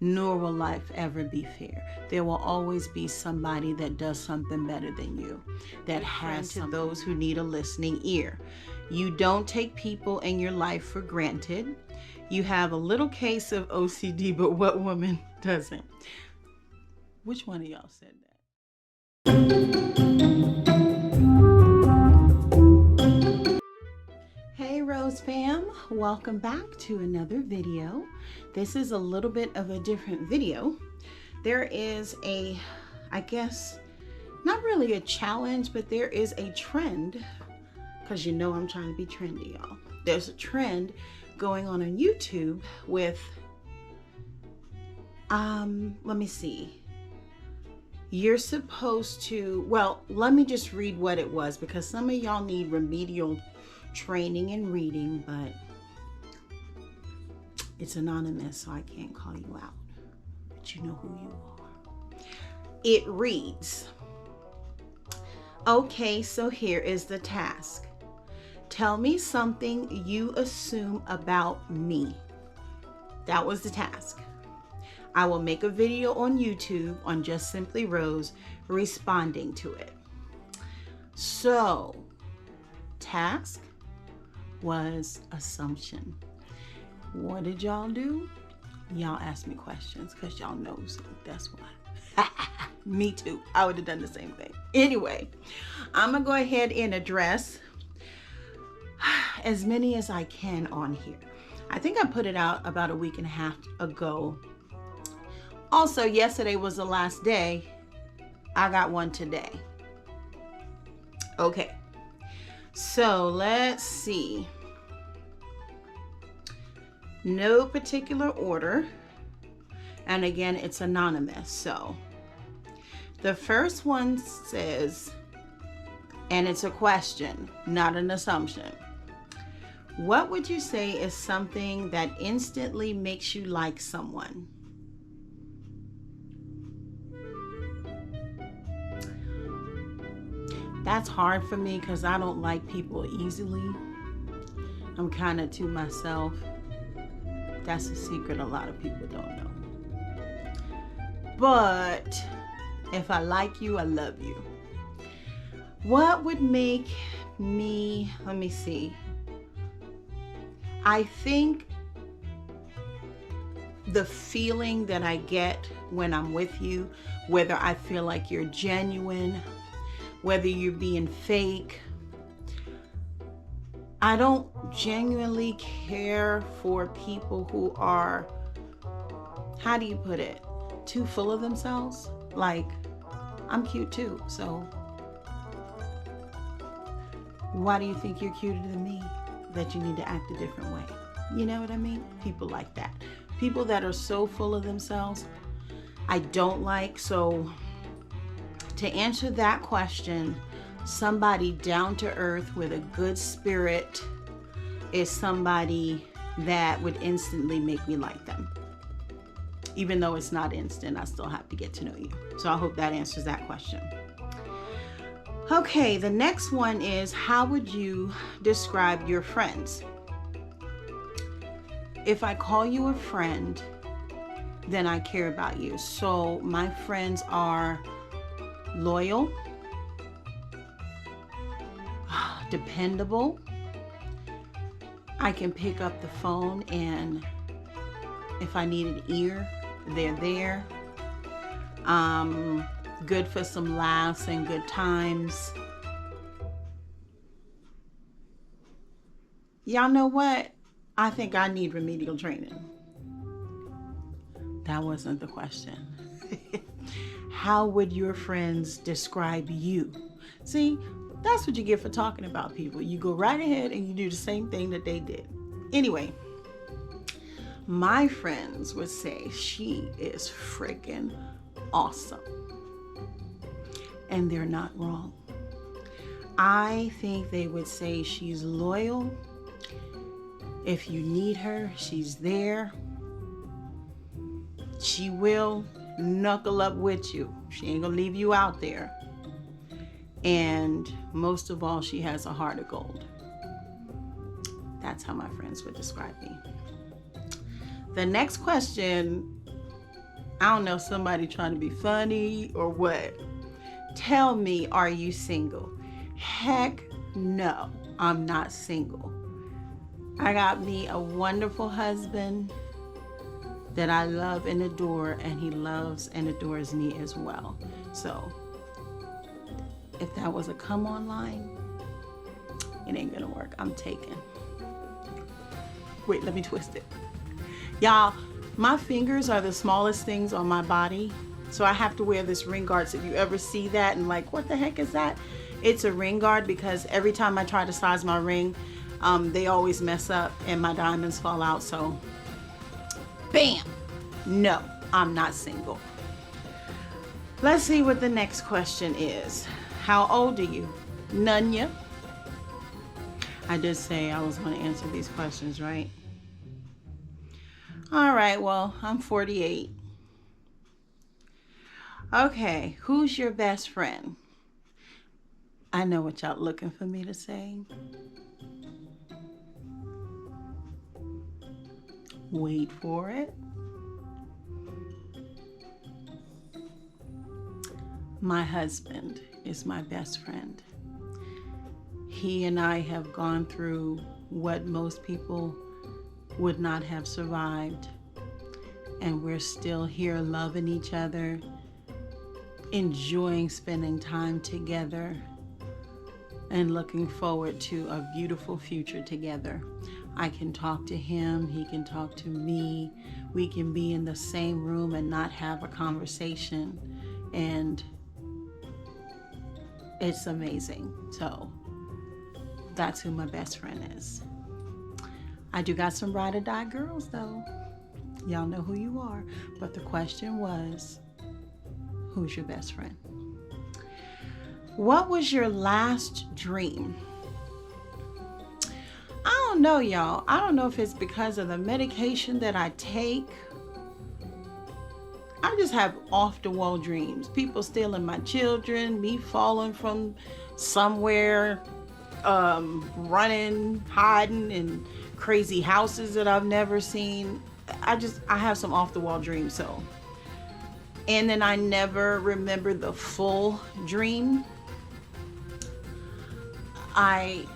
nor will life ever be fair. There will always be somebody that does something better than you, that has to those who need a listening ear. You don't take people in your life for granted. You have a little case of OCD, but what woman doesn't? Which one of y'all said that? Hey Rose fam, welcome back to another video. This is a little bit of a different video. There is I guess, not really a challenge, but there is a trend, because you know I'm trying to be trendy, y'all. There's a trend going on YouTube with, let me see. You're supposed to, well, let me just read what it was, because some of y'all need remedial training and reading, but it's anonymous, so I can't call you out, but you know who you are. It reads, okay, so here is the task. Tell me something you assume about me. That was the task. I will make a video on YouTube on Just Simply Rose responding to it. So, task was assumption. What did y'all do? Y'all asked me questions because y'all nosy. That's why. Me too. I would have done the same thing. Anyway, I'm gonna go ahead and address as many as I can on here. I think I put it out about a week and a half ago. Also, yesterday was the last day. I got one today. Okay. So let's see. No particular order. And again, it's anonymous. So the first one says, and it's a question, not an assumption. What would you say is something that instantly makes you like someone? That's hard for me because I don't like people easily. I'm kind of to myself. That's a secret a lot of people don't know. But if I like you, I love you. What would make me, let me see. I think the feeling that I get when I'm with you, whether I feel like you're genuine, whether you're being fake. I don't genuinely care for people who are, how do you put it, too full of themselves. Like, I'm cute too, so why do you think you're cuter than me that you need to act a different way? You know what I mean? People like that. People that are so full of themselves, I don't like. So to answer that question, somebody down to earth with a good spirit is somebody that would instantly make me like them. Even though it's not instant, I still have to get to know you. So I hope that answers that question. Okay, the next one is, how would you describe your friends? If I call you a friend, then I care about you. So my friends are loyal, dependable. I can pick up the phone and if I need an ear, they're there. Good for some laughs and good times. Y'all know what? I think I need remedial training. That wasn't the question. How would your friends describe you? See, that's what you get for talking about people. You go right ahead and you do the same thing that they did. Anyway, my friends would say she is freaking awesome. And they're not wrong. I think they would say she's loyal. If you need her, she's there. She will knuckle up with you. She ain't gonna leave you out there. And most of all, she has a heart of gold. That's how my friends would describe me. The next question I don't know if somebody trying to be funny or what. Tell me, are you single? Heck no, I'm not single. I got me a wonderful husband that I love and adore, and he loves and adores me as well. So if that was a come on line, it ain't gonna work. I'm taken. Wait, let me twist it. Y'all, my fingers are the smallest things on my body, so I have to wear this ring guard. So if you ever see that and like, what the heck is that? It's a ring guard because every time I try to size my ring, they always mess up and my diamonds fall out. So bam, no, I'm not single. Let's see what the next question is. How old are you? Nunya. I did say I was going to answer these questions, right? All right, well, I'm 48. Okay, who's your best friend? I know what y'all looking for me to say. Wait for it. My husband is my best friend. He and I have gone through what most people would not have survived, and we're still here loving each other, enjoying spending time together, and looking forward to a beautiful future together. I can talk to him, he can talk to me, we can be in the same room and not have a conversation, and it's amazing. So that's who my best friend is. I do got some ride or die girls though. Y'all know who you are. But the question was, who's your best friend? What was your last dream? I don't know, y'all. I don't know if it's because of the medication that I take. I just have off the wall dreams. People stealing my children, me falling from somewhere, running, hiding in crazy houses that I've never seen. I have some off the wall dreams. So, and then I never remember the full dream. I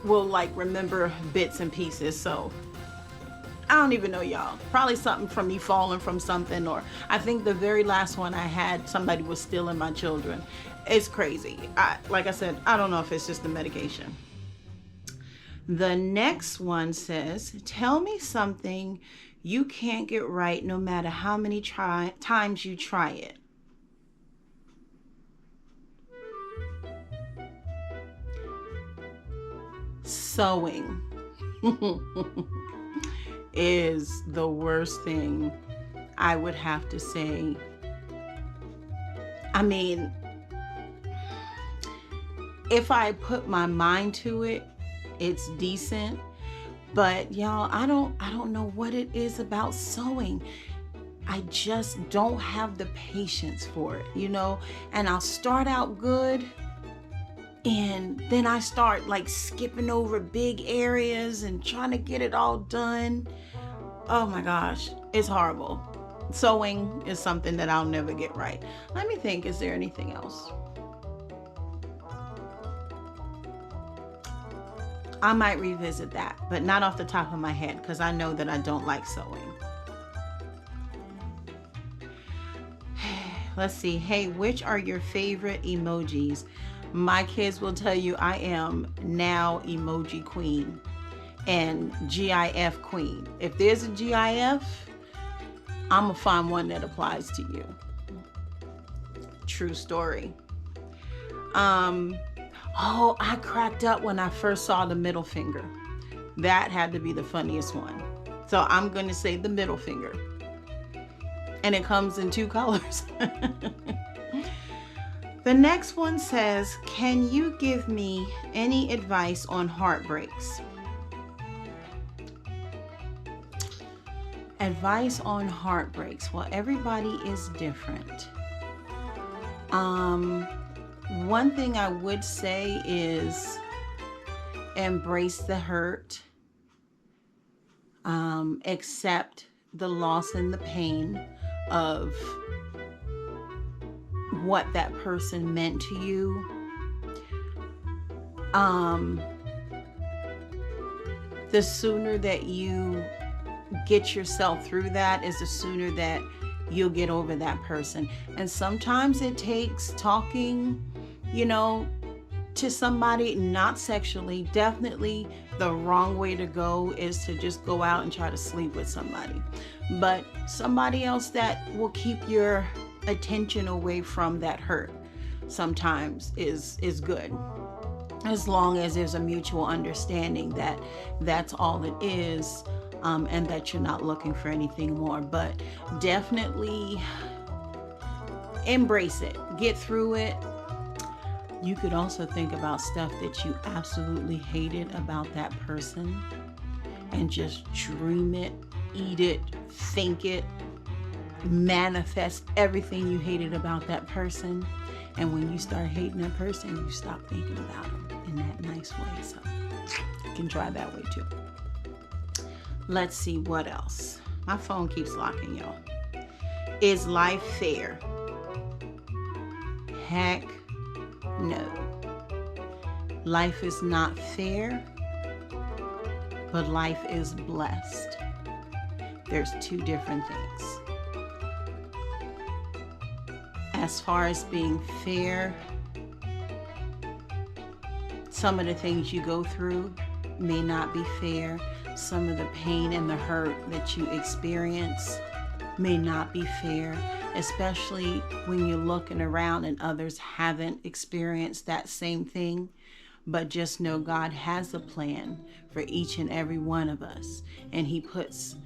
will like remember bits and pieces. So I don't even know, y'all. Probably something from me falling from something, or I think the very last one I had, somebody was stealing my children. It's crazy. Like I said, I don't know if it's just the medication. The next one says, tell me something you can't get right no matter how many times you try it. Sewing is the worst thing, I would have to say. I mean, if I put my mind to it, it's decent. But y'all, I don't know what it is about sewing. I just don't have the patience for it, you know? And I'll start out good, and then I start like skipping over big areas and trying to get it all done. Oh my gosh, it's horrible. Sewing is something that I'll never get right. Let me think, is there anything else? I might revisit that, but not off the top of my head, because I know that I don't like sewing. Let's see. Hey, which are your favorite emojis? My kids will tell you I am now emoji queen and GIF queen. If there's a GIF, I'm gonna find one that applies to you. True story. Oh, I cracked up when I first saw the middle finger. That had to be the funniest one. So I'm going to say the middle finger. And it comes in 2 colors. The next one says, can you give me any advice on heartbreaks? Advice on heartbreaks. Well, everybody is different. One thing I would say is embrace the hurt, accept the loss and the pain of what that person meant to you, the sooner that you get yourself through that is the sooner that you'll get over that person. And sometimes it takes talking, to somebody, not sexually. Definitely the wrong way to go is to just go out and try to sleep with somebody. But somebody else that will keep your attention away from that hurt sometimes is good, as long as there's a mutual understanding that that's all it is, and that you're not looking for anything more. But definitely embrace it, get through it. You could also think about stuff that you absolutely hated about that person and just dream it, eat it, think it, manifest everything you hated about that person. And when you start hating that person, you stop thinking about them in that nice way. So you can try that way too. Let's see what else. My phone keeps locking, y'all. Is life fair? Heck no. Life is not fair, but life is blessed. There's two different things. As far as being fair, some of the things you go through may not be fair. Some of the pain and the hurt that you experience may not be fair, especially when you're looking around and others haven't experienced that same thing. But just know God has a plan for each and every one of us, and He puts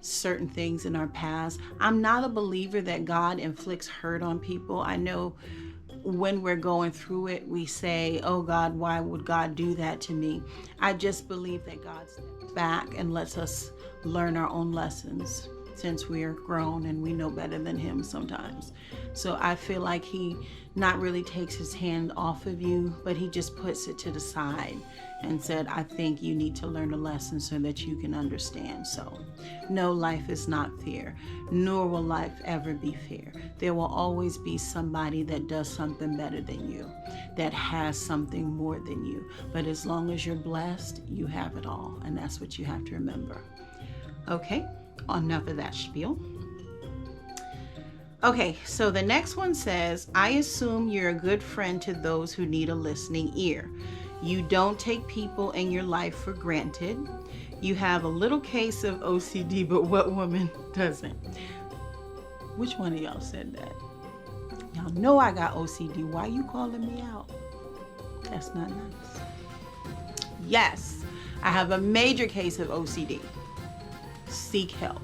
certain things in our past. I'm not a believer that God inflicts hurt on people. I know when we're going through it, we say, oh God, why would God do that to me? I just believe that God steps back and lets us learn our own lessons, since we are grown and we know better than Him sometimes. So I feel like He not really takes His hand off of you, but He just puts it to the side and said, I think you need to learn a lesson so that you can understand. So no, life is not fair, nor will life ever be fair. There will always be somebody that does something better than you, that has something more than you. But as long as you're blessed, you have it all. And that's what you have to remember. Okay, enough of that spiel. Okay, so the next one says, I assume you're a good friend to those who need a listening ear. You don't take people in your life for granted. You have a little case of OCD, but what woman doesn't? Which one of y'all said that? Y'all know I got OCD. Why you calling me out? That's not nice. Yes, I have a major case of OCD. Seek help.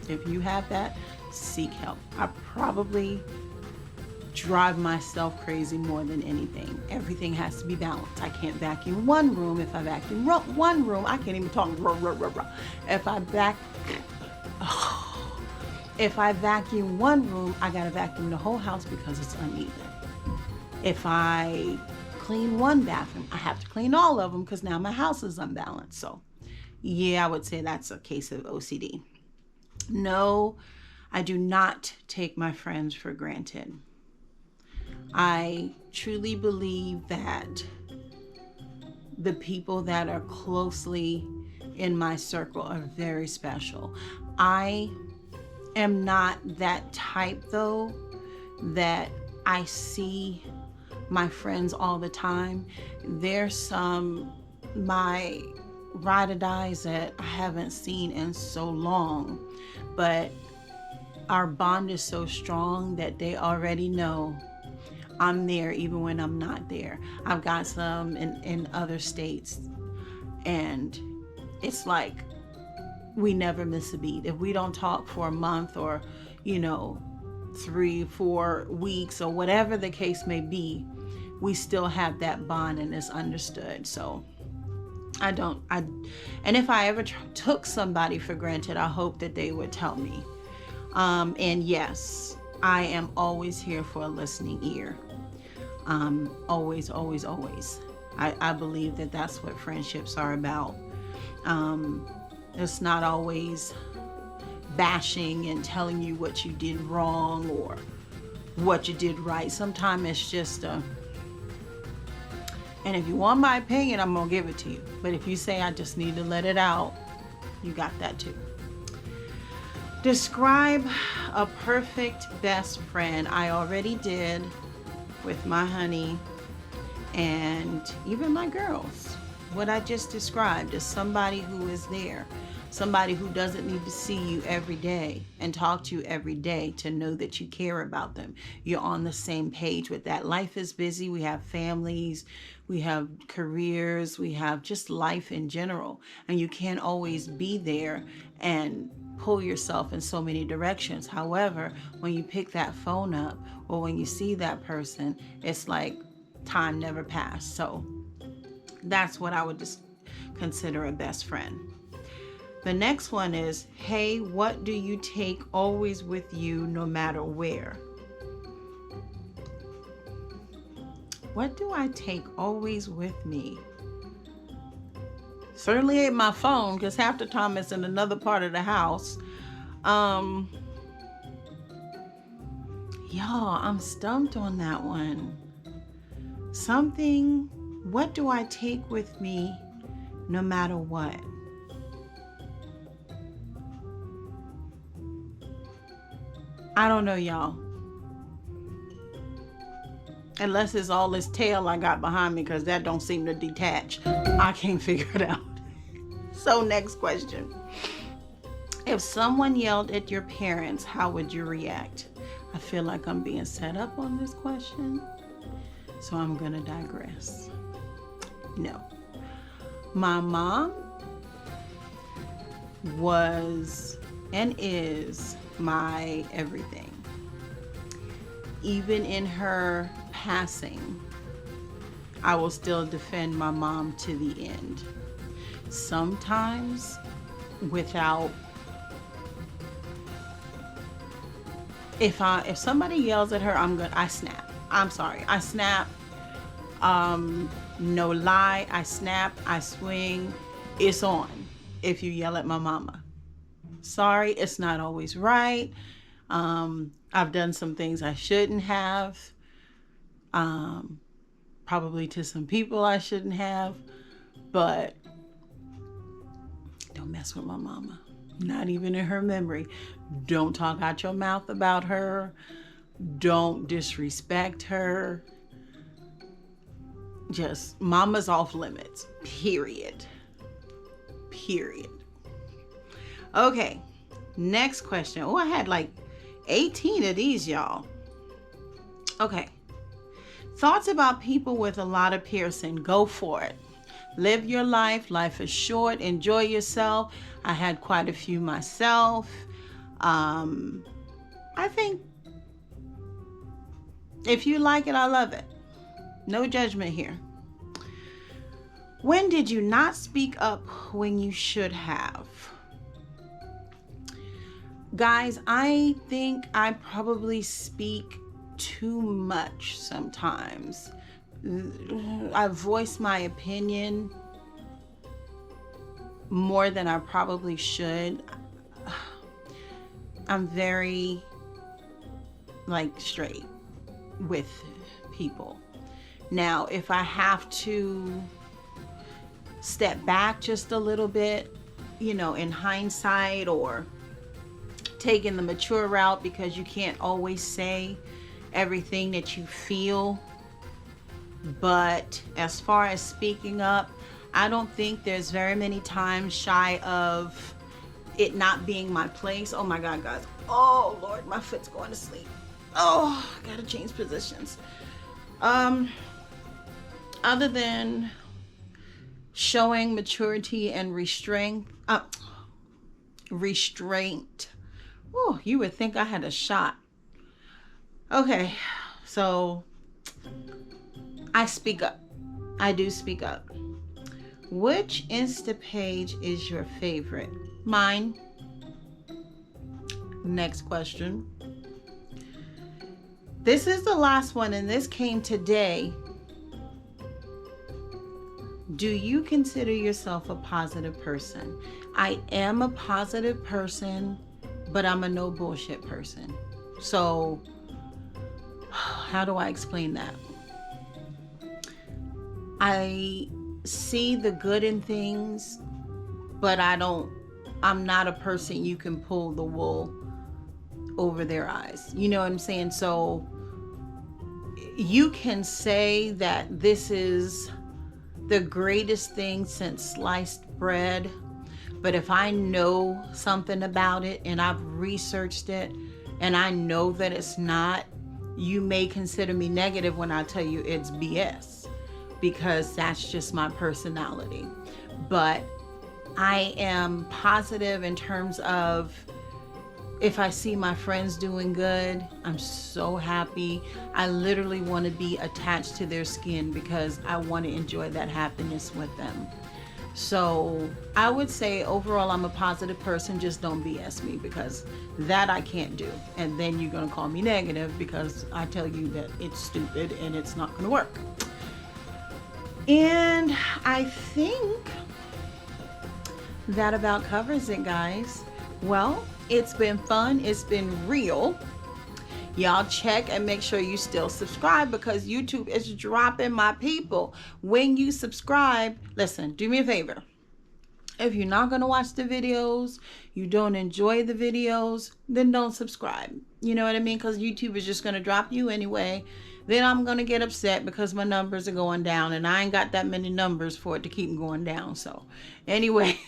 If you have that, seek help. I probably drive myself crazy more than anything. Everything has to be balanced. I can't vacuum one room. If I vacuum one room, I can't even talk. If I vacuum one room, I gotta vacuum the whole house because it's uneven. If I clean one bathroom, I have to clean all of them because now my house is unbalanced. So yeah, I would say that's a case of OCD. No, I do not take my friends for granted. I truly believe that the people that are closely in my circle are very special. I am not that type, though, that I see my friends all the time. There's some, my ride or dies that I haven't seen in so long, but our bond is so strong that they already know I'm there even when I'm not there. I've got some in other states, and it's like we never miss a beat. If we don't talk for a month or 3-4 weeks or whatever the case may be, we still have that bond and it's understood. So and if I ever took somebody for granted, I hope that they would tell me. And yes, I am always here for a listening ear. Always, always, always. I believe that that's what friendships are about. It's not always bashing and telling you what you did wrong or what you did right. Sometimes it's just and if you want my opinion, I'm gonna give it to you. But if you say I just need to let it out, you got that too. Describe a perfect best friend. I already did with my honey and even my girls. What I just described is somebody who is there, somebody who doesn't need to see you every day and talk to you every day to know that you care about them. You're on the same page with that. Life is busy. We have families, we have careers, we have just life in general. And you can't always be there and pull yourself in so many directions. However, when you pick that phone up or when you see that person, it's like time never passed. So that's what I would just consider a best friend. The next one is, hey, what do you take always with you no matter where? What do I take always with me? Certainly ain't my phone, because half the time it's in another part of the house. Y'all, I'm stumped on that one. What do I take with me no matter what? I don't know, y'all. Unless it's all this tail I got behind me, because that don't seem to detach. I can't figure it out. So next question. If someone yelled at your parents, how would you react? I feel like I'm being set up on this question, so I'm gonna digress. No. My mom was and is my everything. Even in her passing, I will still defend my mom to the end. Sometimes without, if somebody yells at her, I snap. I'm sorry, I snap. No lie, I snap, I swing. It's on if you yell at my mama. Sorry, it's not always right. I've done some things I shouldn't have. Probably to some people I shouldn't have. But don't mess with my mama. Not even in her memory. Don't talk out your mouth about her. Don't disrespect her. Just, mama's off limits. Period. Okay, next question. Oh, I had like 18 of these, y'all. Okay. Thoughts about people with a lot of piercing. Go for it. Live your life. Life is short. Enjoy yourself. I had quite a few myself. I think if you like it, I love it. No judgment here. When did you not speak up when you should have? Guys, I think I probably speak too much sometimes. I voice my opinion more than I probably should. I'm very straight with people. Now, if I have to step back just a little bit, in hindsight, or taking the mature route, because you can't always say everything that you feel. But as far as speaking up, I don't think there's very many times shy of it not being my place. Oh my God, guys. Oh Lord, my foot's going to sleep. Oh, I gotta change positions. Other than showing maturity and restraint. Oh, you would think I had a shot. Okay, so I speak up. I do speak up. Which Insta page is your favorite? Mine. Next question. This is the last one, and this came today. Do you consider yourself a positive person? I am a positive person, but I'm a no bullshit person. So how do I explain that? I see the good in things, but I'm not a person you can pull the wool over their eyes. You know what I'm saying? So you can say that this is the greatest thing since sliced bread, but if I know something about it and I've researched it and I know that it's not, you may consider me negative when I tell you it's BS, because that's just my personality. But I am positive in terms of, if I see my friends doing good, I'm so happy. I literally want to be attached to their skin because I want to enjoy that happiness with them. So I would say overall I'm a positive person. Just don't BS me, because that I can't do. And then you're going to call me negative because I tell you that it's stupid and it's not going to work. And I think that about covers it, guys. Well, it's been fun. It's been real. Y'all check and make sure you still subscribe, because YouTube is dropping my people. When you subscribe, listen, do me a favor. If you're not going to watch the videos, you don't enjoy the videos, then don't subscribe. You know what I mean? Because YouTube is just going to drop you anyway. Then I'm going to get upset because my numbers are going down, and I ain't got that many numbers for it to keep going down. So anyway,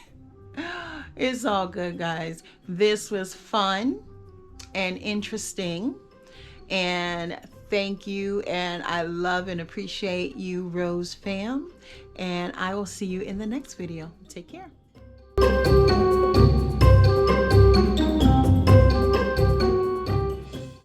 it's all good, guys. This was fun and interesting. And thank you. And I love and appreciate you, Rose fam. And I will see you in the next video. Take care.